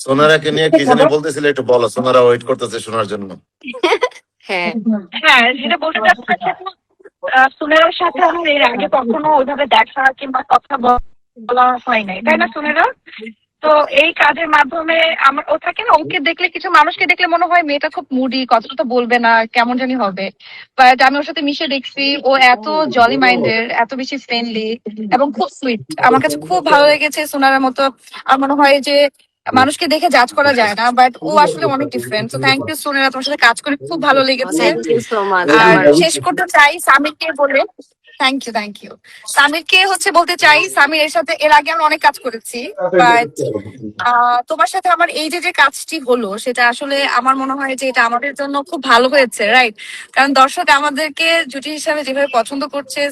সোনারাকে নিয়ে কি জানি বলতেছিলে, একটু বলো। সোনারা ওয়েট করতেছে শোনার জন্য। হ্যাঁ হ্যাঁ, যেটা বলতে চাচ্ছি যে সুনেরার সাথে আমার এর আগে কখনো ওইভাবে দেখা কিংবা কথা বলা হয় নাই, তাই না সুনেরা? তো এই কাজের মাধ্যমে আমার ও থাকে না, ওকে দেখলে কিছু মানুষকে দেখলে মনে হয় মেয়েটা খুব মুডি, কথা তো বলবে না, কেমন জানি হবে। বাট আমি ওর সাথে মিশে দেখছি ও এত জলি মাইন্ডের, এত বেশি ফ্রেন্ডলি এবং খুব সুইট। আমার কাছে খুব ভালো লেগেছে সোনার মতো। আমার মনে হয় যে মানুষকে দেখে জাজ করা যায় না, বাট ও আসলে অনেক ডিফারেন্ট। তো থ্যাংক ইউ সোনারা, তোমার সাথে কাজ করে খুব ভালো লেগেছে। Thank you so much. আর আমার শেষ করতে চাই সামিরকে বলে, থ্যাংক ইউ। সামিরকে বলতে চাই, সামির এর সাথে এর আগে আমি অনেক কাজ করেছি, বাট তোমার সাথে আমার এই যে কাজটি হলো, সেটা আসলে আমার মনে হয় যে এটা আমাদের জন্য খুব ভালো হয়েছে, রাইট? কারণ দর্শক আমাদেরকে জুটি হিসাবে যেভাবে পছন্দ করছে,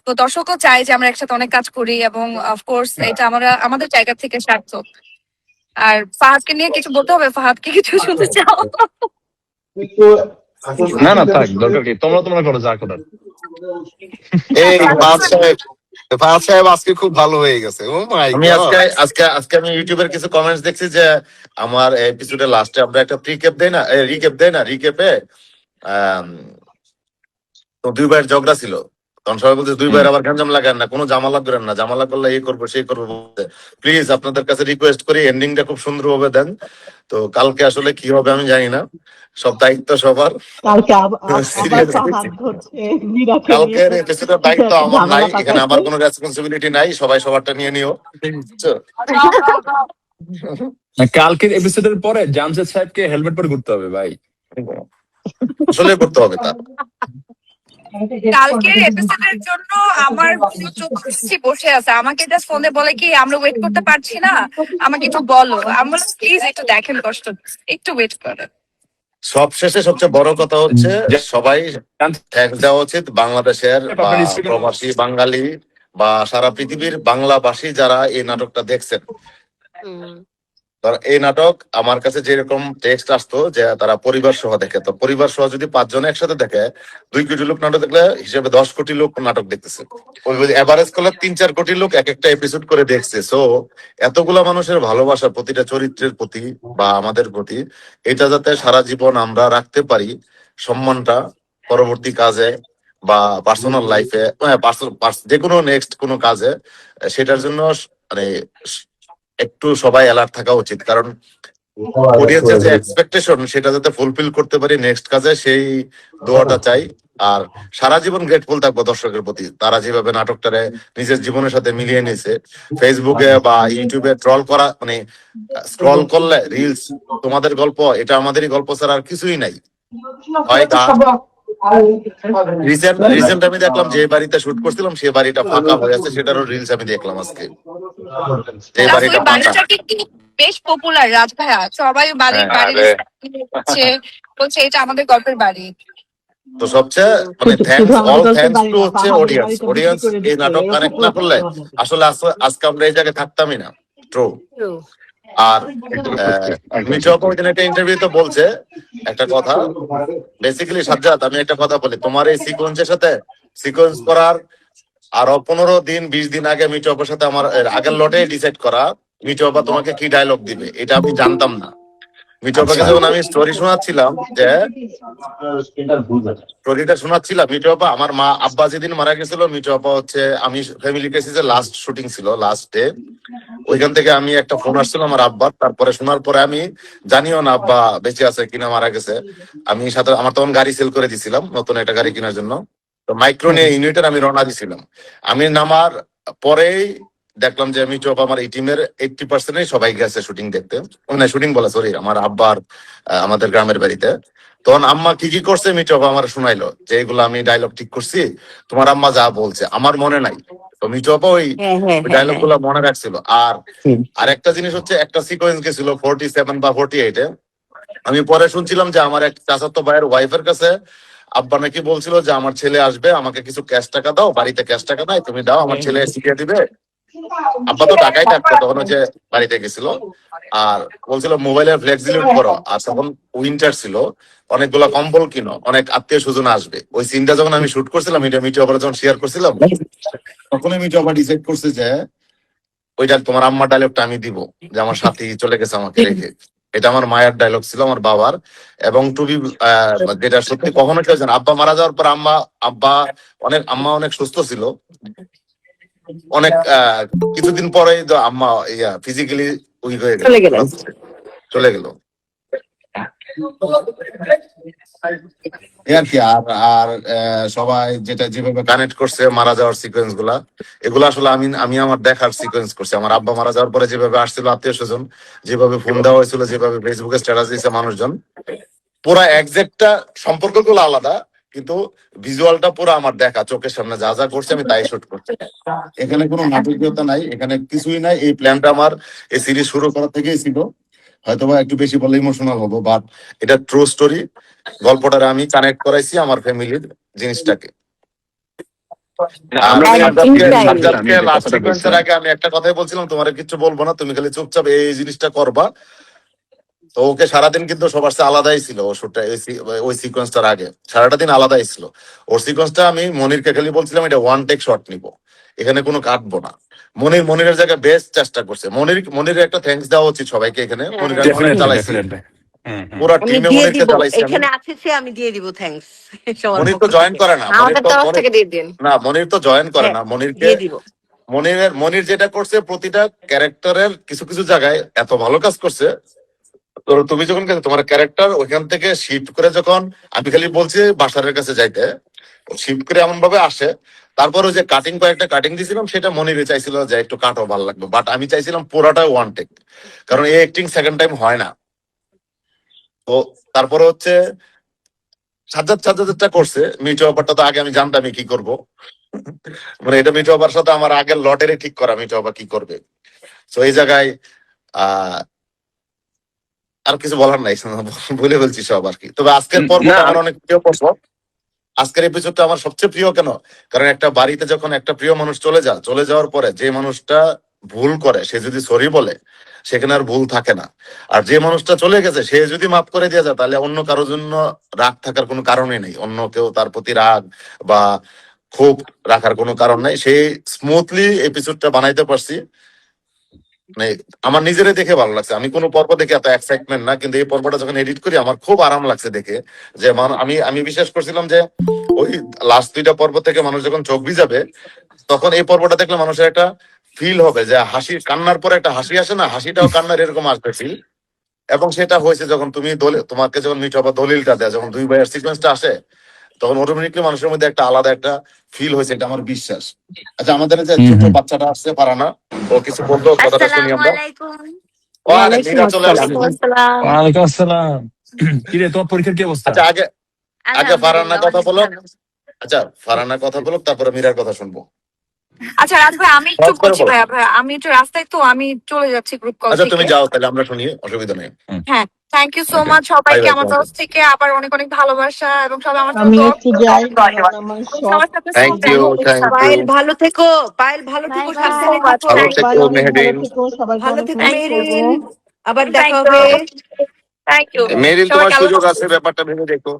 তো দর্শকও চায় যে আমরা একসাথে অনেক কাজ করি, এবং অফকোর্স এটা আমরা আমাদের জায়গা থেকে সার্থক। আর ফাহাদকে নিয়ে কিছু বলতে হবে? ফাহাদকে কিছু শুনতে চাও? না না থাক, দরকার কি, তোমরা করো যা করার। এই ফাহাদ সাহেব আজকে খুব ভালো হয়ে গেছে। ও মাই গড, আমি আজকে আমি ইউটিউবের কিছু কমেন্টস দেখছি যে আমার এপিসোডের লাস্টে আমরা একটা রিক্যাপ দেই না, রিক্যাপে তো 2 ভাইয়ের ঝগড়া ছিল। তখন সবাই বলছে 2 ভাইয়ের আবার গঞ্জাম লাগান না, কোনো ঝামেলা করেন না, ঝামেলা করলে এই করবো সেই করবো বলতে। প্লিজ আপনাদের কাছে রিকোয়েস্ট করি এন্ডিংটা খুব সুন্দর ভাবে দেন। তো কালকে আসলে কি হবে আমি জানি না, সব দায়িত্ব সবার। কালকের এপিসোডের দায়িত্ব আমার নাই, এখানে আমার কোনো রেসপন্সিবিলিটি নাই, সবাই সবারটা নিয়ে নিও। কালকের এপিসোডের পরে জামশেদ সাহেবকে হেলমেট পরে ঘুরতে হবে ভাই, আসলে করতে হবে তা। কালকের এপিসোডের জন্য আমার চোখে বসে আছে, আমাকে জাস্ট ফোনে বলে কি আমরা ওয়েট করতে পারছি না, আমাকে একটু বলো। আমরা প্লিজ একটু দেখেন, কষ্ট একটু ওয়েট করেন। সবশেষে সবচেয়ে বড় কথা হচ্ছে সবাই থ্যাঙ্কস দেওয়া উচিত বাংলাদেশের বা প্রবাসী বাঙালি বা সারা পৃথিবীর বাংলাভাষী যারা এই নাটকটা দেখছেন। এই নাটক আমার কাছে যেরকম টেক্সট আসতো যে তারা পরিবার সহ দেখে, তো পরিবার সহ যদি 5 জন একসাথে দেখে 2 কোটি লোক নাটক দেখলে হিসেবে 10 কোটি লোক নাটক দেখতেছে। ওই এভারেজ করলে 3-4 কোটি লোক এক একটা এপিসোড করে দেখছে। সো এতগুলা মানুষের ভালোবাসা প্রতিটা চরিত্রের প্রতি বা আমাদের প্রতি, এটা যাতে সারা জীবন আমরা রাখতে পারি, সম্মানটা পরবর্তী কাজে বা পার্সোনাল লাইফে, যে কোনো নেক্সট কোনো কাজে, সেটার জন্য মানে একটু সবাই অ্যালার্ট থাকা উচিত। কারণ অডিয়েন্সের যে এক্সপেকটেশন সেটা যাতে ফুলফিল করতে পারি নেক্সট কাজে, সেই দোয়াটা চাই। আর সারা জীবন গ্রেটফুল থাকবো দর্শকের প্রতি, তারা যেভাবে নাটকটারে নিজের জীবনের সাথে মিলিয়ে নিয়েছে। ফেসবুকে বা ইউটিউবে ট্রল করা, মানে স্ক্রল করলে রিলস তোমাদের গল্প, এটা আমাদেরই গল্প ছাড়া আর কিছুই নাই। রিসেন্ট আমি দেখলাম যে বাড়িতে শুট করছিলাম সে বাড়িটা ফাঁকা হয়ে আছে, সেটারও রিলস আমি দেখলাম আজকে। এই বাড়িটা বেশ পপুলার রাজ ভাইয়া, সবাই বাড়ির বলছে এটা আমাদের গল্পের বাড়ি। তো সবচেয়ে মানে থ্যাঙ্কস টু হচ্ছে অডিয়েন্স এই নাটক কানেক্ট না করলে আসলে আজকে আমরা এই জায়গায় থাকতামই না। ট্রু। আর মিঠু আপু ওইদিন একটা ইন্টারভিউতে বলছে একটা কথা, বেসিক্যালি সাজ্জাদ আমি একটা কথা বলি, তোমার এই সিকোয়েন্সের সাথে সিকোয়েন্স করার আরো 15 দিন 20 দিন আগে মিঠু আপুর সাথে আমার আগের লটে ডিসাইড করা মিঠু আপা তোমাকে কি ডায়লগ দিবে, এটা আমি জানতাম না। মিঠু আপাকে যখন আমি স্টোরি শোনাচ্ছিলাম মিঠু আপা, আমার মা আব্বা যেদিন মারা গেছিল, মিঠু আপা হচ্ছে আমি ফ্যামিলি কেসিসে লাস্ট শুটিং ছিল, লাস্ট ডে, ওইখান থেকে আমি একটা ফোন আসছিল আমার আব্বার। তারপরে শোনার পরে আমি জানিও না আব্বা বেঁচে আছে কিনা মারা গেছে। আমি সাথে আমার তখন গাড়ি সেল করে দিছিলাম, নতুন একটা গাড়ি কেনার জন্য। তো মাইক্রো নিয়ে ইউনিটের আমি রওনা দিছিলাম। আমি নামার পরেই দেখলাম যে মিঠু আপা আমার এই টিমের 80% সবাই গেছে শুটিং দেখতে, মানে শুটিং বলা সরি আমার আব্বার আমাদের গ্রামের বাড়িতে। তখন আম্মা কি কি করছে মিঠু আপা আমার শোনাইলো যে এগুলো আমি ডায়লগ ঠিক করছি, তোমার আম্মা যা বলছে আমার মনে নাই। তো মিঠু আপা ওই ডায়লগ গুলো মনে রাখছিল। আর একটা জিনিস হচ্ছে, একটা সিকোয়েন্স গেছিল 47 বা 48-এ, আমি পরে শুনছিলাম যে আমার এক চাচাতো ভাইয়ের ওয়াইফের কাছে আব্বা নাকি বলছিল যে আমার ছেলে আসবে, আমাকে কিছু ক্যাশ টাকা দাও, বাড়িতে ক্যাশ টাকা নাই, তুমি দাও, আমার ছেলে শিখিয়ে দিবে। আব্বা তো ঢাকায় থাকতো তখন, হচ্ছে বাড়িতে গেছিল, আর বলছিল মোবাইলের ফ্লেক্স ডিলিট করো। আর তখন উইন্টার ছিল, অনেকগুলো কম্বল কিনো, অনেক আত্মীয় স্বজন আসবে। ওই সিনটা যখন আমি শুট করছিলাম, মিঠু আবার যখন শেয়ার করছিলাম, তখনই মিঠু আবার ডিসাইড করছে যে ওইটা তোমার আম্মার ডায়লগটা আমি দিব, যে আমার সাথী চলে গেছে আমাকে রেখে। এটা আমার মায়ের ডায়লগ ছিল, আমার বাবার। এবং টুবি যেটা সত্যি কখনো কেউ জানে, আব্বা মারা যাওয়ার পর আম্মা অনেক সুস্থ ছিল, অনেক কিছুদিন পরেই তো আম্মা ফিজিক্যালি উইক হয়ে চলে গেলেন। চলে গেল। এই আর কি। আর আর সবাই যেটা যেভাবে কানেক্ট করছে মারা যাওয়ার সিকোয়েন্স গুলা, এগুলো আসলে আমি আমার দেখার সিকোয়েন্স করছি। আমার আব্বা মারা যাওয়ার পরে যেভাবে আসছিল আত্মীয় স্বজন, যেভাবে ফোন দেওয়া হয়েছিল, যেভাবে ফেসবুকে স্ট্যাটাস দিয়েছে মানুষজন, পুরা একজ্যাক্টটা সম্পর্কগুলো আলাদা, কিন্তু ভিজুয়ালটা পুরো আমার দেখা, চোখের সামনে যা যা করছে আমি তাই শুট করছি। এখানে কোনো নাটকীয়তা নাই, এখানে কিছুই নাই। এই প্ল্যানটা আমার এই সিরিজ শুরু করা থেকেই ছিল। হয়তোবা একটু বেশি বলে ইমোশনাল হবো, বাট এটা ট্রু স্টোরি। গল্পটারে আমি কানেক্ট করাইছি আমার ফ্যামিলির জিনিসটাকে। আমরা লাস্ট সিকোয়েন্সের আগে আমি একটা কথাই বলছিলাম, তোমার কিছু বলবো না, তুমি খালি চুপচাপ এই জিনিসটা করবা। তো ওকে সারাদিন কিন্তু সবার চেয়ে আলাদাই ছিল, ওই সিকোয়েন্সটার আগে সারাটা দিন আলাদাই ছিল। ওর সিকোয়েন্সটা আমি মনিরকে খালি বলছিলাম এটা ওয়ান টেক শট নিবো, এখানে কোনো কাটবো না। মনিরের জায়গায় বেস্ট চেষ্টা করছে। মনিরের একটা থ্যাঙ্কস দেওয়া উচিত সবাইকে এখানে। মনির চালাইছি পুরা আমি টিমে, দিয়ে মনিরকে দিব, চালাইছি আমি। এখানে আছে সে, আমি দিয়ে দিব থ্যাঙ্কস। মনির তো জয়েন করে না, আমাদের তরফ থেকে দিয়ে দিন। মনির তো জয়েন করে না। মনিরকে দিয়ে দিব। মনির যেটা করছে, প্রতিটা ক্যারেক্টারের কিছু কিছু জায়গায় এত ভালো কাজ করছে। তুমি যখন তোমার ক্যারেক্টার ওইখান থেকে শিফট করে, যখন আমি খালি বলছি বাসারের কাছে যাইতে, শিফট করে এমন ভাবে আসে। তারপর ওই যে কয়েকটা কাটিং দিয়েছিলাম, সেটা মনিরে চাইছিল যে একটু কাটো ভালো লাগবে, বাট আমি চাইছিলাম পুরাটাই ওয়ান টেক, কারণ এই অ্যাক্টিং সেকেন্ড টাইম হয় না। তো তারপরে হচ্ছে সাজ্জাদটা করছে। মিঠু ব্যাপারটা তো আগে আমি জানতামই কি করব, মানে এটা মিঠু আবার সাথে আমার আগের লটেরে ঠিক করা, মিঠু আবার কি করবে। তো এই জায়গায় আহ আর কিছু বলার নাই, বলে বলছি সব আর কি। তবে আজকের পর্বটা আমার অনেক প্রিয় পর্ব। আজকের এপিসোডটা আমার সবচেয়ে প্রিয়। কেন? কারণ একটা বাড়িতে যখন একটা প্রিয় মানুষ চলে যাওয়ার পরে যে মানুষটা ভুল করে সে যদি সরি বলে, সেখানে আর ভুল থাকে না। আর যে মানুষটা চলে গেছে সে যদি মাফ করে দিয়ে যায়, তাহলে অন্য কারোর জন্য রাগ থাকার কোনো কারণই নেই, অন্য কেউ তার প্রতি রাগ বা ক্ষোভ রাখার কোনো কারণ নাই। সেই স্মুথলি এপিসোডটা বানাইতে পারছি, মানে আমার নিজেরই দেখে ভালো লাগছে। আমি কোনো পর্ব দেখে এত এক্সাইটমেন্ট না, কিন্তু এই পর্বটা যখন এডিট করি আমার খুব আরাম লাগছে দেখে। যে আমি বিশ্বাস করছিলাম যে ওই লাস্ট দুইটা পর্ব থেকে মানুষ যখন চোখ ভিজাবে, তখন এই পর্বটা দেখলে মানুষের একটা ফিল হবে যে কান্নার পরে একটা হাসি আসে না, হাসিটাও কান্নার এরকম আসবে ফিল। এবং সেটা হয়েছে যখন তোমাকে যখন মিঠু আবার দলিলটা দেয়, যখন দুই ভাইয়ের সিকোয়েন্সটা আসে, তখন অটোমেটিকলি মানুষের মধ্যে একটা আলাদা একটা ফিল হয়েছে, এটা আমার বিশ্বাস। আচ্ছা, আমাদের যে ছোট বাচ্চাটা আসছে পারানা, ও কিছু বলতো, কথাটা শুনি আমরা। চলে আসছে। ওয়ালাইকুম আসসালাম। কিরে, তোমার পরীক্ষার কি অবস্থা? আচ্ছা, আগে ফারহানা কথা বলো। আচ্ছা, ফারহানা কথা বলো, তারপরে মীরার কথা শুনবো। আচ্ছা রাজ ভাই, আমি একটু বলছি ভাইয়া, আমি একটু রাস্তায়, তো আমি চলে যাচ্ছি গ্রুপ কল আচ্ছা, থেকে। তুমি যাও তাহলে, আমরা শুনি, অসুবিধা নেই। হ্যাঁ, থ্যাংক ইউ সো মাচ সবাইকে আমার তরফ থেকে, আবার অনেক অনেক ভালোবাসা, এবং সবাই আমার আমি জন্য একটু যাই, সবার সাথে thank you, thank Payel you. ভালো থেকো, পায়েল ভালো থেকো, Bye, bye. সাবধানে থেকো। ভালো থেকো ভালো মেহেরিন। থেকো, সবাই ভালো থেকো Thank you. মেরিন, আবার দেখা হবে। থ্যাংক ইউ মেহেরিন, তোমার সুযোগ আছে, ব্যাপারটা ভেবে দেখো,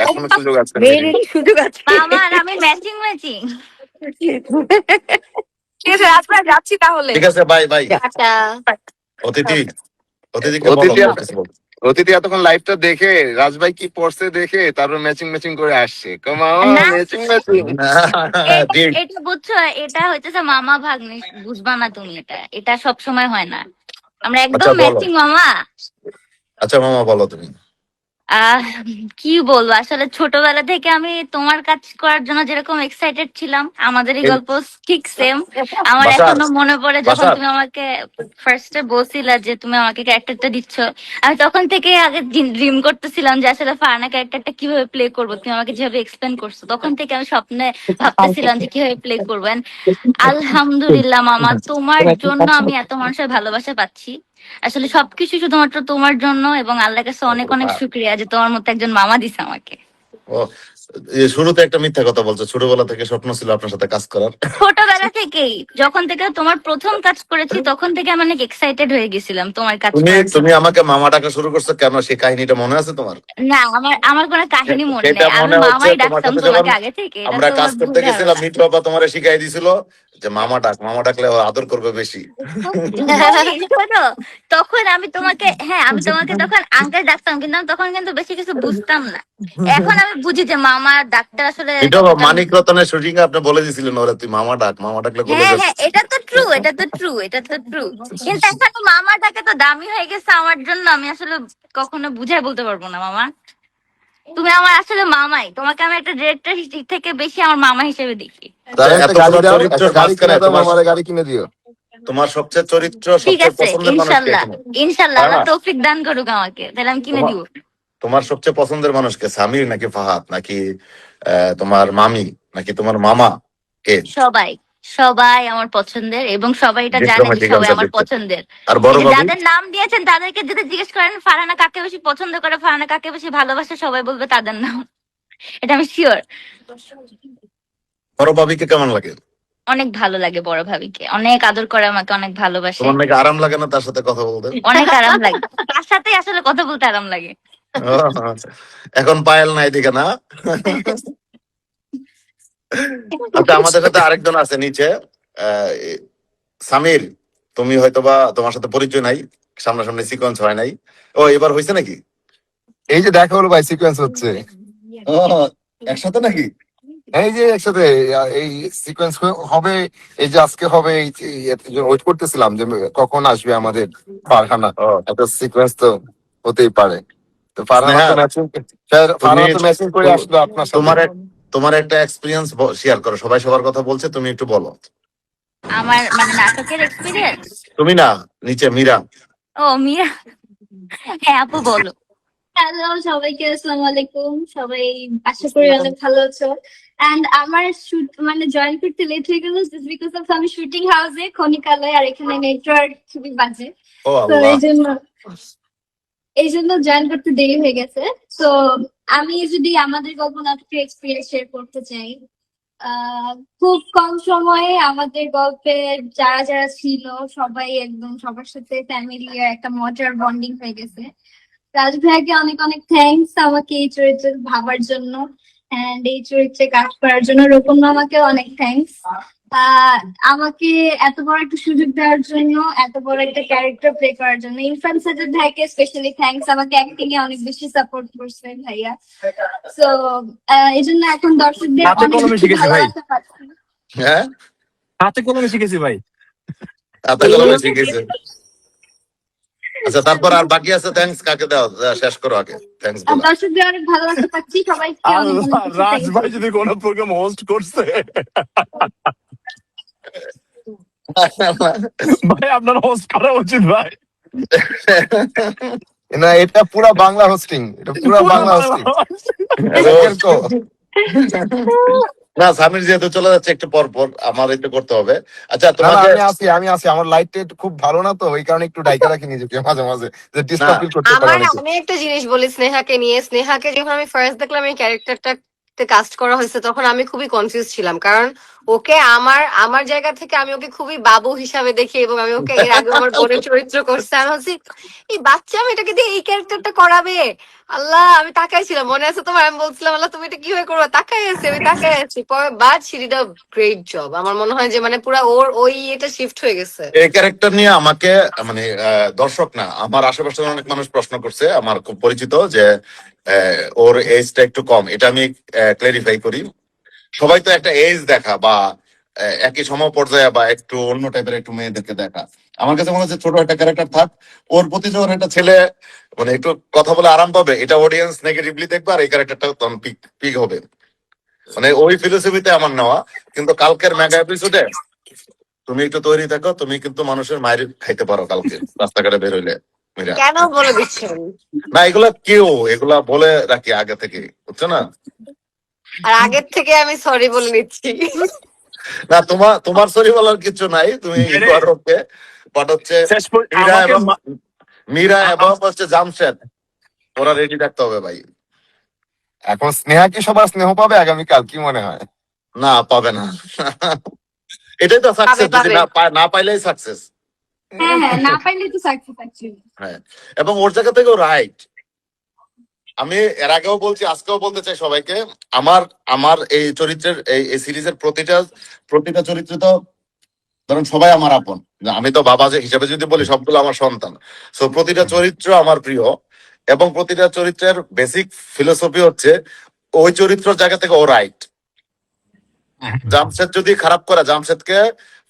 এখনো সুযোগ আছে মেহেরিন। মেরিন সুযোগ আছে। আমার আমি ম্যাচিং ম্যাচিং। ঠিক আছে রাজ ভাই, যাচ্ছি তাহলে। ঠিক আছে, বাই বাই। আচ্ছা অতিথিকে বলো, কিছু বলো। অতিথি এতক্ষণ লাইভটা দেখে রাজভাই কি পড়ছে দেখে তারপর ম্যাচিং করে আসছে। না। Matching matching. ঠিক। এটা বুঝছো, এটা হচ্ছে মামা ভাগ্নে, বুঝবা না তুমি। এটা সব সময় হয় না, আমরা একদম আচ্ছা, বলো। ম্যাচিং মামা। আচ্ছা মামা, বলো তুমি। কি বলবো, আসলে ছোটবেলা থেকে আমি তোমার কাজ করার জন্য যেরকম এক্সাইটেড ছিলাম, আমাদের এই গল্প ঠিক সেম। আমার বাসার। এখনো মনে পড়ে যখন বাসার। তুমি আমাকে ফার্স্টে বলছিলা যে তুমি আমাকে ক্যারেক্টারটা দিচ্ছ, আমি তখন থেকে আগে ড্রিম করতেছিলাম যে আসলে ফারহানা ক্যারেক্টারটা কিভাবে প্লে করবো। তুমি আমাকে যেভাবে এক্সপ্লেন করছো, তখন থেকে আমি স্বপ্নে ভাবতেছিলাম যে কিভাবে প্লে করবো। And আলহামদুলিল্লাহ মামা, তোমার জন্য আমি এত মানুষের ভালোবাসা পাচ্ছি। আসলে সবকিছু শুধুমাত্র তোমার জন্য, এবং আল্লাহর কাছে অনেক অনেক শুকরিয়া যে তোমার মতো একজন মামা দিছে আমাকে। ও, শুরুতে একটা মিথ্যা কথা বলছো, ছোটবেলা থেকে স্বপ্ন ছিল আপনার সাথে কাজ করার। ছোটবেলা থেকেই, যখন থেকে তোমার প্রথম কাজ করেছি তখন থেকে আমি অনেক এক্সাইটেড হয়ে গেছিলাম তোমার কাজ করার জন্য। তুমি আমাকে মামা ডাকা শুরু করছো কেন, সেই কাহিনীটা মনে আছে তোমার? না, আমার কোনো কাহিনী মনে সেটা নেই, আমি মনে হচ্ছে মামাই তোমার ডাকতাম সাথে তোমাকে যখন আগে থেকে। এটা আমরা কাজ তোমার করতে ভুল গেছিলাম, ধারণা। মিঠু আপা তোমার শিখাই দিছিল যে মামা ডাকলে ও আদর করবে বেশি। শোনো, তখন আমি তোমাকে, হ্যাঁ আমি তোমাকে তখন আঙ্কেল ডাকতাম, কিন্তু আমি তখন কিন্তু বেশি কিছু বুঝতাম না। এখন আমি বুঝি যে মামা ডাকটা আসলে এটা কতটা। মানিক রতনের শুটিং এ আপনি বলে দিয়েছিলেন ওরা তুই মামা ডাকলে গলে হ্যাঁ যাবে। হ্যাঁ, এটা তো ট্রু, এটা তো ট্রু, এটা তো ট্রু। কিন্তু এখন মামাটাকে তো দামি হয়ে গেছে আমার জন্য, আমি আসলে কখনো বুঝাই বলতে পারবো না মামা। তুমি আমার আসলে মামাই, তোমাকে আমি একটা ডিরেক্টর থেকে বেশি আমার মামা হিসেবে দেখি। তার একটা গাড়ি এতগুলো দাও, চরিত্রের একটা গাড়ি মাঝখানে কিনে দাও, মামারে গাড়ি কিনে দিও। তোমার সবচেয়ে চরিত্র ঠিক সবচেয়ে আছে, পছন্দের মানুষ কে? ইনশাল্লাহ ইনশাল্লাহ, হ্যাঁ, আল্লাহ তৌফিক দান করুক আমাকে, তাহলে আমি কিনে দিব। তোমার সবচেয়ে পছন্দের মানুষকে সামির নাকি ফাহাদ নাকি তোমার মামি নাকি তোমার মামা কে? সবাই, সবাই আমার পছন্দের, এবং সবাই এটা জানে যে ডিপ্লোম্যাটিক সবাই আনসার আমার দিচ্ছে। পছন্দের। আর বড় এই যে ভাবি? যাদের নাম দিয়েছেন তাদেরকে যদি জিজ্ঞেস করেন ফারহানা কাকে বেশি পছন্দ করে, ফারহানা কাকে বেশি ভালোবাসে, সবাই বলবে তাদের নাম। এটা আমি শিওর। বড় ভাবিকে কেমন লাগে? অনেক ভালো লাগে বড় ভাবিকে, অনেক আদর করে আমাকে, অনেক ভালোবাসে। তোমার নাকি আরাম লাগে না তার সাথে কথা বলতে? অনেক আরাম লাগে, তার সাথে আসলে কথা বলতে আরাম লাগে। ও, এখন পায়েল নাই দিকে না? আচ্ছা, আমাদের সাথে আরেকজন আছে নিচে, আহ, সামির। তুমি হয়তোবা তোমার সাথে পরিচয় নাই, সামনাসামনি সিকোয়েন্স হয় নাই। ও, এবার হয়েছে নাকি? এই যে দেখা হলো ভাই, সিকোয়েন্স হচ্ছে। ও, একসাথে নাকি? এই যে একসাথে এই সিকোয়েন্স হবে, এই যে আজকে হবে, ওয়েট করতেছিলাম যে কখন আসবে আমাদের ফারহানা। ও, একটা সিকোয়েন্স তো হতেই পারে। তো ফারহানা স্নেহা, তো ম্যাচিং, তুমি ফারহানা তো ম্যাচিং করে আসলো আপনার সাথে। তোমার একটা এক্সপিরিয়েন্স শেয়ার করো। সবাই সবার কথা বলছে, তুমি একটু বলো। আমার মানে নাটকের এক্সপিরিয়েন্স। তুমি না, নিচে মীরা। ও মিয়া, হ্যাঁ আপু বলো। হ্যালো সবাইকে, আসসালামু আলাইকুম। সবাই আশা করি অনেক ভালো আছো। এন্ড আমার শুট মানে জয়েন করতে লেট হয়ে গেল জাস্ট বিকজ অফ আমি শুটিং হাউসে খনিকালয়, আর এখানে নেটওয়ার্ক খুবই বাজে। ও তো আল্লাহ। এই জন্য জয়েন করতে দেরি হয়ে গেছে। তো আমি যদি আমাদের গল্প নাটকের এক্সপিরিয়েন্স শেয়ার করতে চাই, খুব কম সময়ে আমাদের গল্পের যারা যারা ছিল সবাই একদম সবার সাথে ফ্যামিলিয়ার, একটা মজার বন্ডিং হয়ে গেছে। রাজ ভাইয়াকে অনেক অনেক থ্যাঙ্কস আমাকে এই চরিত্রে ভাবার জন্য এন্ড এই চরিত্রে কাজ করার জন্য। রূপম মামাকে অনেক থ্যাঙ্কস আমাকে এত বড় একটা সুযোগ দেওয়ার জন্য, এত বড় একটা ক্যারেক্টার প্লে করার জন্য। ইরফান সাজ্জাদ ভাইকে স্পেশালি থ্যাঙ্কস, আমাকে অ্যাক্টিং এ অনেক বেশি সাপোর্ট করছে ভাইয়া। সো এই জন্য এখন দর্শকদের হাতে অনেক কলমে বেশি শিখেছি ভাই। ভালোবাসা পাচ্ছি। হ্যাঁ, হাতে কলমে শিখেছি ভাই। হাতে কলমে শিখেছে। আচ্ছা, তারপর আর বাকি আছে থ্যাঙ্কস কাকে দাও? শেষ করো আগে থ্যাঙ্কস আর গুলো। দর্শকদের অনেক ভালোবাসা পাচ্ছি, সবাইকে অনেক অনেক আল্লাহ, বেশি রাজ thanks। ভাই যদি কোনো প্রোগ্রাম হোস্ট করছে, ভাই আপনার হোস্ট করা উচিত ভাই। না, এটা পুরা বাংলা হোস্টিং, এটা পুরা বাংলা হোস্টিং। না, সামির যেহেতু চলে যাচ্ছে একটু পর পর আমার একটু করতে হবে। আচ্ছা, না না, তোমাকে আমি আছি, আমার লাইটটা খুব ভালো না, তো ওই কারণে একটু ডাইকা রাখি নিজেকে মাঝে মাঝে, যে ডিস্টার্ব ফিল করতে পারে অনেকে। আমি একটা জিনিস বলি স্নেহাকে নিয়ে। স্নেহাকে যখন আমি ফার্স্ট দেখলাম এই ক্যারেক্টারটা কাস্ট করা হয়েছে, তখন আমি খুবই কনফিউজ ছিলাম, কারণ ওকে আমার আমার জায়গা থেকে আমি ওকে খুবই বাবু হিসাবে দেখি, এবং আমি ওকে এর আগে আমার বোনের চরিত্র করছে। আমি ভাবছি এই বাচ্চা মেয়েটাকে দিয়ে এই ক্যারেক্টারটা করাবে। আল্লাহ, আমি তাকাইছিলাম, মনে আছে তোমার? আমি বলছিলাম আল্লাহ তুমি এটা কিভাবে করবে, তাকাই আছি আমি, তাকাই আছি পরে। But she did a great job. আমার মনে হয় যে মানে পুরো ওর ওই এটা শিফট হয়ে গেছে। এই ক্যারেক্টার নিয়ে আমাকে মানে দর্শক না, আমার আশেপাশে অনেক মানুষ প্রশ্ন করছে, আমার খুব পরিচিত, যে ওর এজটা একটু কম। এটা আমি ক্লারিফাই করি। সবাই তো একটা এজ দেখা বা একই সম পর্যায়ে বা একটু অন্য টাইপের একটু মেয়েদেরকে দেখা। আমার কাছে মনে হচ্ছে ছোট একটা ক্যারেক্টার থাক, ওর প্রতি যখন একটা ছেলে মানে একটু কথা বলে আরাম পাবে, এটা অডিয়েন্স নেগেটিভলি দেখবে, আর এই ক্যারেক্টারটা তখন পিক হবে। মানে ওই ফিলোসফিতে আমার নেওয়া। কিন্তু কালকের মেগা এপিসোডে তুমি একটু তৈরি থাকো, তুমি কিন্তু মানুষের মায়ের খাইতে পারো কালকে রাস্তাঘাটে বের হইলে। মীরা, কেন বলে দিচ্ছেন? না এগুলা বলে রাখি আগে থেকে, বুঝছো না? আর আগের থেকে আমি সরি বলে নিচ্ছি। না, তোমার সরি বলার কিছু নাই, তুমি ওকে। বাট হচ্ছে শেষ মীরা এবং হচ্ছে জামশেদ, ওরা রেডি থাকতে হবে ভাই। এখন স্নেহা কি সবার স্নেহ পাবে আগামীকাল, কি মনে হয়? না, পাবে না। এটাই তো সাকসেস, যদি পাবে। না পাইলেই সাকসেস। হ্যাঁ হ্যাঁ, না পাইলে তো সাকসেস অ্যাকচুয়ালি। হ্যাঁ, এবং ওর জায়গা থেকেও রাইট। আমি এর আগেও বলছি, আজকেও বলতে চাই সবাইকে, আমার এই চরিত্রের এই সিরিজের প্রতিটা চরিত্র তো ধরুন সবাই আমার আপন, আমি তো বাবা যে হিসাবে যদি বলি সবগুলো আমার সন্তান। সো প্রতিটা চরিত্র আমার প্রিয়, এবং প্রতিটা চরিত্রের বেসিক ফিলোসফি হচ্ছে ওই চরিত্রের জায়গা থেকে ও রাইট। জামশেদ যদি খারাপ করে, জামশেদকে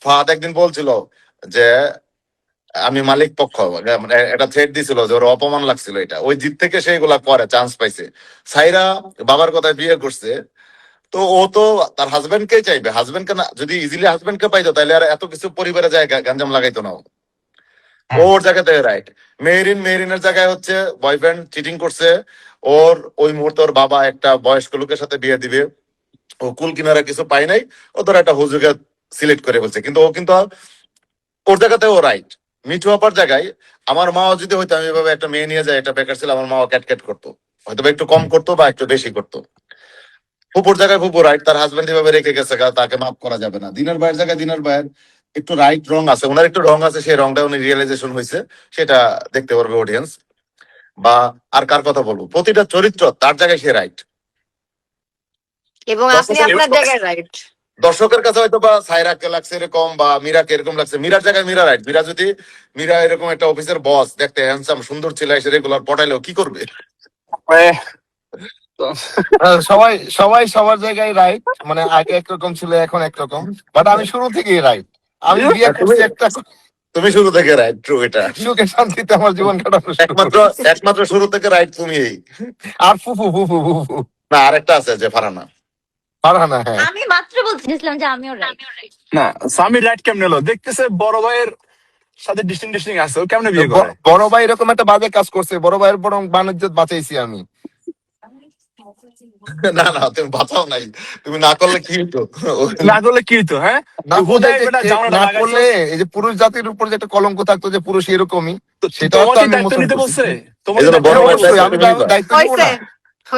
ফাহাদ একদিন বলছিল যে আমি মালিক পক্ষ, মানে একটা থ্রেট দিছিল যে ওর অপমান লাগছিল, এটা ওই জিত থেকে সে এগুলা করে চান্স পাইছে। সাইরা বাবার কথায় বিয়ে করছে, তো ও তো তার হাজবেন্ডকেই চাইবে, হাজবেন্ডকে না যদি ইজিলি হাজবেন্ডকে পাইতো তাহলে আর এত কিছু পরিবারে যায় গাঞ্জাম লাগাইতো না ও। ওর জায়গা থেকে রাইট। মেহরিনের জায়গায় হচ্ছে বয়ফ্রেন্ড চিটিং করছে, ওর ওই মুহূর্তে ওর বাবা একটা বয়স্ক লোকের সাথে বিয়ে দিবে, ও কুল কিনারা কিছু পাই নাই, ও ধর একটা হুজুকে সিলেক্ট করে বলছে, কিন্তু ও কিন্তু ওর জায়গাতে ও রাইট। মিঠু আপার জায়গায় আমার মাও যদি হয়তো আমি এভাবে একটা মেয়ে নিয়ে যাই, একটা বেকার ছিল, আমার মাও ক্যাট করতো, হয়তো একটু কম করতো বা একটু বেশি করতো। ফুপুর জায়গায় ফুপু রাইট, তার হাজবেন্ড এভাবে রেখে গেছে, তাকে মাফ করা যাবে না। দিনের ভাইয়ের জায়গায় দিনের ভাইয়ের একটু রাইট রং আছে, ওনার একটু রং আছে, সেই রংটা উনি রিয়েলাইজেশন হয়েছে, সেটা দেখতে পারবে অডিয়েন্স। বা আর কার কথা বলবো, প্রতিটা চরিত্র তার জায়গায় সে রাইট, এবং আপনি আপনার জায়গায় রাইট। দর্শকের কাছে হয়তো বা সাইরাকে লাগছে এরকম বা মীরাকে এরকম লাগছে, মীরার জায়গায় মীরা রাইট। মীরা এরকম একটা অফিসের বস, দেখতে হ্যান্ডসাম সুন্দর ছেলে, এসে রেগুলার পটাইলেও কি করবে? সবাই সবাই সবার জায়গায় রাইট, মানে আগে একরকম ছিল এখন একরকম, বাট আমি শুরু থেকেই রাইট। আমি বিয়ে করছি একটা, তুমি শুরু থেকে রাইট, ট্রু এটা। সুখে শান্তিতে আমার জীবন কাটানো শুরু একমাত্র করেছি। একমাত্র শুরু থেকে রাইট তুমি। আর ফুফু ফুফু ফুফু না, আরেকটা আছে যে ফারানা। ফারহানা, হ্যাঁ আমি মাত্র বলছিলাম যে আমিও রাইট। না, সামির রাইট কেমনে হলো? দেখতেছে বড় ভাইয়ের সাথে ডিস্টিং আছে, ও কেমনে বিয়ে করে? বড় ভাই এরকম একটা বাজে কাজ করছে, বড় ভাইয়ের বরং বাণিজ্য বাঁচাইছি আমি। না না, তুমি বাঁচাও নাই, তুমি না করলে কি হতো? না করলে কি হতো? হ্যাঁ, না হুদাই করলে বেটা জামানাটা না লাগাইছো। করলে এই যে পুরুষ জাতির উপর যে একটা কলঙ্ক থাকতো যে পুরুষ এরকমই, সেটাও তো তোমাকে আমি দায়িত্ব মোচন নিতে করছি। বলছে, তোমাকে এজন্য দায়িত্ব বড় নিতে ভাইয়ের বলছে। আমি দায়িত্ব নিবা। দায়িত্ব নিবো না,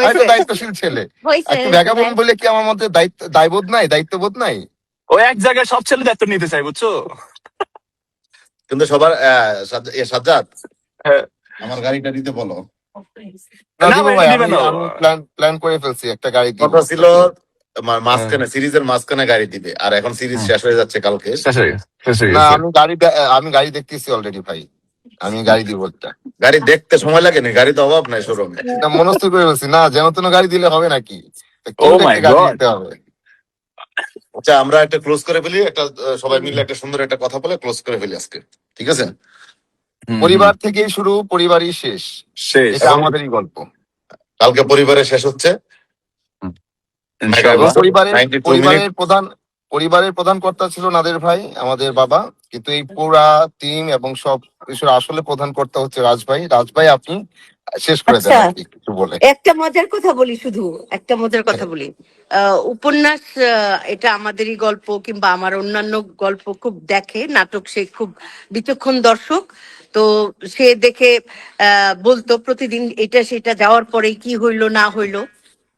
আমি তো দায়িত্বশীল ছেলে। হয়েছে একটু ভ্যাগাবন বলে কি আমার মধ্যে দায়বোধ নাই, দায়িত্ববোধ নাই? ও এক জায়গায় সব ছেলে দায়িত্ব নিতে চাই, বুঝছো? কিন্তু সবার সাজ্জাদ, হ্যাঁ। আমার গাড়িটা দিতে বলো। না না দিব ভাই, ভাই, দিবে আমি না। আমি প্ল্যান করে ফেলছি একটা গাড়ি দিব। কথা ছিল মাঝখানে, সিরিজের মাঝখানে গাড়ি দিবে, আর এখন সিরিজ শেষ হয়ে যাচ্ছে কালকে। শেষ হয়ে গেছে, শেষ হয়ে না গেছে। আমি গাড়ি দেখতেছি অলরেডি ভাই, আমি গাড়ি দিব একটা। গাড়ি দেখতে সময় লাগেনি, গাড়ি তো অভাব নাই শোরুমে। না মনস্থ করে বলছি, না যেন তেন গাড়ি দিলে হবে নাকি, Oh কিউট my একটা গাড়ি God. দিতে হবে। আচ্ছা, আমরা একটা ক্লোজ করে ফেলি, একটা সবাই মিলে একটা সুন্দর একটা কথা বলে ক্লোজ করে ফেলি আজকে, ঠিক আছে? পরিবার থেকেই শুরু, পরিবারই শেষ, শেষ। এটা আমাদেরই গল্প। কালকে পরিবারে শেষ হচ্ছে। ইনশাআল্লাহ। পরিবারের 92 পরিবারের প্রধান পরিবারের প্রধান কর্তা ছিল নাদের ভাই, আমাদের বাবা, কিন্তু এই পুরা টিম এবং সব কিছুর আসলে প্রধান কর্তা হচ্ছে রাজভাই। রাজভাই, আপনি শেষ করে দেন আচ্ছা, আর কি কিছু বলে। একটা মজার কথা বলি, শুধু একটা মজার কথা বলি। উপন্যাস, এটা আমাদেরই গল্প কিংবা আমার অন্যান্য গল্প খুব দেখে, নাটক সে খুব বিচক্ষণ দর্শক। তো সে দেখে বলতো প্রতিদিন এটা সেটা, যাওয়ার পরে কি হইলো না হইলো।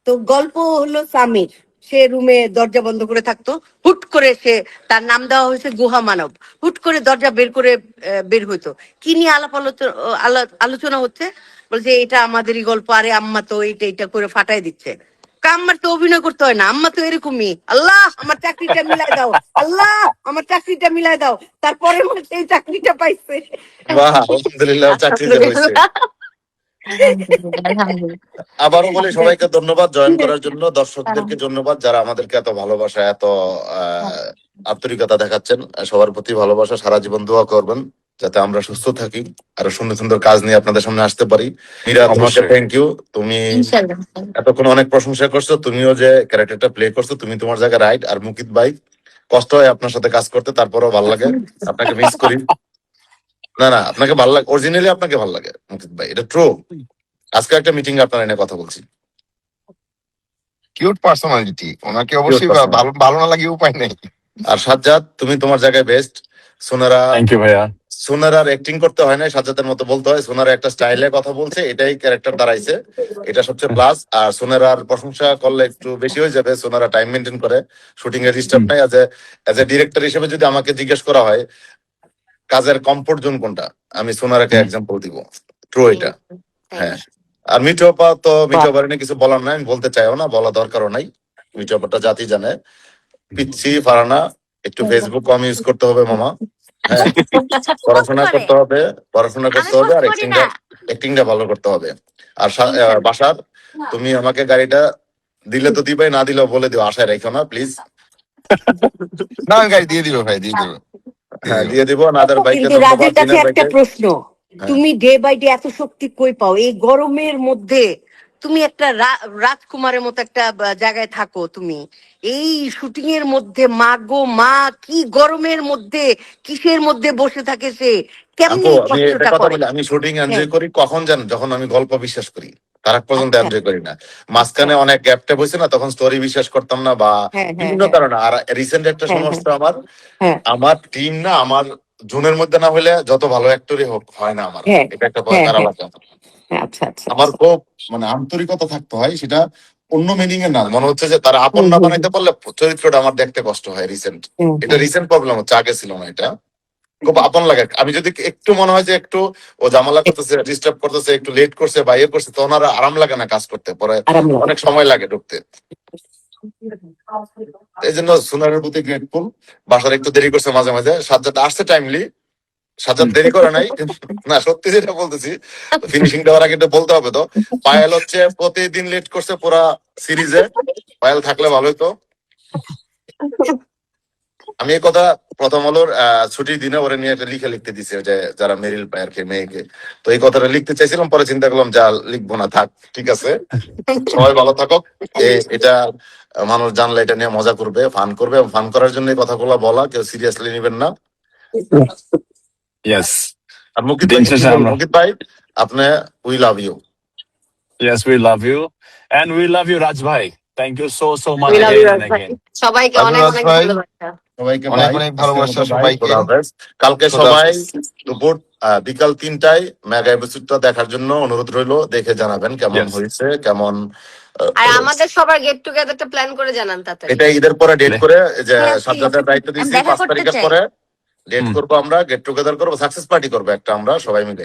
তো গল্প হলো সামির, সে রুমে দরজা বন্ধ করে থাকতো, হুট করে সে, তার নাম দেওয়া হয়েছে গুহা মানব, হুট করে দরজা বের করে বের হইতো। কি নিয়ে আলোচনা হচ্ছে, বলছে এটা আমাদেরই গল্প, আরে আম্মা তো এইটা এইটা করে ফাটাই দিচ্ছে। আম্মার তো অভিনয় করতে হয় না, আম্মা তো এরকমই, আল্লাহ আমার চাকরিটা মিলাই দাও, আল্লাহ আমার চাকরিটা মিলাই দাও। তারপরে সেই চাকরিটা পাইছে। বাহ, আলহামদুলিল্লাহ, চাকরিতে হয়েছে। আবারও বলি সবাইকে ধন্যবাদ জয়েন করার জন্য, দর্শকদেরকে ধন্যবাদ যারা আমাদেরকে এত ভালোবাসা, এত আন্তরিকতা দেখাচ্ছেন। সবার প্রতি ভালোবাসা, সারা জীবন দোয়া করবেন যাতে আমরা সুস্থ থাকি, আরো সুন্দর সুন্দর কাজ নিয়ে আপনাদের সামনে আসতে পারি। মীরা, তোমাকে অবশ্যই। থ্যাংক ইউ, তুমি এতক্ষণ অনেক প্রশংসা করছো, তুমিও যে ক্যারেক্টারটা প্লে করছো, তুমি তোমার জায়গায় রাইট। আর মুকিত ভাই, কষ্ট হয় আপনার সাথে কাজ করতে, তারপরেও ভালো লাগে, আপনাকে মিস করি। না না, আপনাকে ভালো লাগে, অরিজিনালি আপনাকে ভালো লাগে মুকিত ভাই, এটা ট্রু। আজকে একটা মিটিং এ আপনার এনে কথা বলছি। কিউট পার্সোনালিটি, ওনাকে অবশ্যই Cute personality. ভালো ভালো না লাগে উপায় নেই। আর সাজ্জাদ, তুমি তোমার জায়গায় বেস্ট। থ্যাংক ইউ ভাইয়া। সোনারার অ্যাক্টিং করতে হয় না, সাজ্জাদের মতো বলতে হয়। সোনারা একটা স্টাইলে কথা বলছে, এটাই ক্যারেক্টার দাঁড়াইছে, এটা সবচেয়ে প্লাস। আর সোনারার প্রশংসা করলে একটু বেশি হয়ে যাবে, সোনারা টাইম মেনটেন করে, শুটিং এর ডিস্টার্ব নাই। এজ এ ডিরেক্টর হিসেবে যদি আমাকে জিজ্ঞেস করা হয় কাজের কমফোর্ট জোন কোনটা, আমি সোনারাকে এক্সাম্পল দিব, ট্রু এটা। হ্যাঁ, আর মিঠু আপা তো, মিঠু আপার নিয়ে কিছু বলার নাই, আমি বলতে চাইও না, বলা দরকারও নাই। মিঠু আপাটা জাতি জানে। পিচ্ছি, ফারানা, একটু ফেসবুক কম ইউজ করতে হবে মামা। হ্যাঁ, পড়াশোনা করে। করতে হবে, পড়াশোনা আমি করতে হবে, পোস্ট আর করি না। অ্যাক্টিংটা ভালো করতে হবে। আর ইনশাল্লাহ। বাসার তুমি আমাকে গাড়িটা দিলে তো দিবে, না দিলেও বলে দিও, আশায় রেখো না প্লিজ। না আমি গাড়ি দিয়ে দিব ভাই, দিয়ে দিব। হ্যাঁ দিয়ে দিব, নাদের বাইকে কিন্তু ধন্যবাদ, রাজের কাছে দিনের একটা বাইকে। প্রশ্ন, হ্যাঁ। তুমি ডে বাই ডে এত শক্তি কই পাও এই গরমের মধ্যে? তুমি একটা রাজকুমারের মতো একটা জায়গায় থাকো, তুমি এই শুটিং এর মধ্যে মা গো মা, কি গরমের মধ্যে কিসের মধ্যে বসে থাকে সে, কেমনি আপু এই আমি একটা কষ্টটা কথা করে? বলি, আমি শুটিং হ্যাঁ, এনজয় করি কখন জান, যখন আমি গল্প বিশ্বাস করি, তার আগ পর্যন্ত আচ্ছা, এনজয় করি না। মাঝখানে অনেক গ্যাপ ট্যাপ হয়েছে না, তখন স্টোরি বিশ্বাস করতাম না বা হ্যাঁ হ্যাঁ বিভিন্ন হ্যাঁ কারণে। আর রিসেন্ট একটা হ্যাঁ সমস্যা আমার, হ্যাঁ আমার টিম না, আমার জোনের মধ্যে না হলে যত ভালো অ্যাক্টরই হোক হয় না আমার, হ্যাঁ এটা একটা হ্যাঁ খারাপ হ্যাঁ লাগে আমার। হ্যাঁ, আচ্ছা আচ্ছা আমার আচ্ছা। খুব মানে আন্তরিকতা থাকতে হয়, সেটা অন্য মিনিং এ না, মনে হচ্ছে যে তারা আপন হুম না হুম বানাইতে পারলে চরিত্রটা আমার দেখতে কষ্ট হয়। রিসেন্ট হুম এটা হুম রিসেন্ট প্রবলেম হচ্ছে, আগে ছিল না এটা। খুব আপন লাগে, আমি যদি একটু মনে হয় যে একটু ও জামালা করতেছে, ডিস্টার্ব করতেছে, একটু লেট করছে বা ইয়ে করছে, তখন আর আরাম লাগে না কাজ করতে, পরে আরাম লাগে। অনেক সময় লাগে ঢুকতে। এই জন্য সুনারের প্রতি গ্রেটফুল। বাসার একটু দেরি করছে মাঝে মাঝে, সাজ্জাদ আসছে টাইমলি, সাজ্জাদ দেরি করে নাই কিন্তু, না সত্যি যেটা বলতেছি, ফিনিশিং দেওয়ার আগে এটা বলতে হবে তো। পায়েল হচ্ছে প্রতিদিন লেট করছে পুরা সিরিজে, পায়েল থাকলে ভালো হতো। আমি এই কথা প্রথম আলোর ছুটির দিনে ওরা নিয়ে একটা লিখতে দিছে, যে যারা মেরিল পায় আর কি মেয়েকে, তো এই কথাটা লিখতে চাইছিলাম, পরে চিন্তা করলাম যা লিখবো না, থাক ঠিক আছে। সবাই ভালো থাকুক। এটা মানুষ জানলে এটা নিয়ে মজা করবে, ফান করবে, এবং ফান করার জন্য এই কথাগুলো বলা, কেউ সিরিয়াসলি নেবেন না। ইয়েস। আর মুকিত দিন ভাই কি শেষে বলবো, আমরা, মুকিত ভাই আপনি, we love you. yes, we love you and we love you Raj bhai. Thank you so much We love you, again and Raj bhai. again. সবাইকে লাভ ইউ অনেক রাজ অনেক ভাই, ভালোবাসা। সবাইকে অনেক ভাই, অনেক আজকের ভালোবাসা মতো ভাই, সবাইকে। খোদা হাফেজ। কালকে খোদা সবাই হাফেজ। দুপুর বিকাল 3টায় মেগা এপিসোডটা দেখার জন্য অনুরোধ রইলো, দেখে জানাবেন কেমন Yes. হয়েছে, কেমন আর আমাদের সবার গেট টুগেদারটা প্ল্যান করে জানান তাড়াতাড়ি। এটা ঈদের পরে ডেট করে, যে হ্যাঁ, সাজ্জাদের দায়িত্ব আমি দিয়েছি, দেখা 5 করতে তারিখের চাই। পরে ডেট হুম। করবো, আমরা গেট টুগেদার করবো, সাকসেস পার্টি করবো একটা আমরা সবাই মিলে।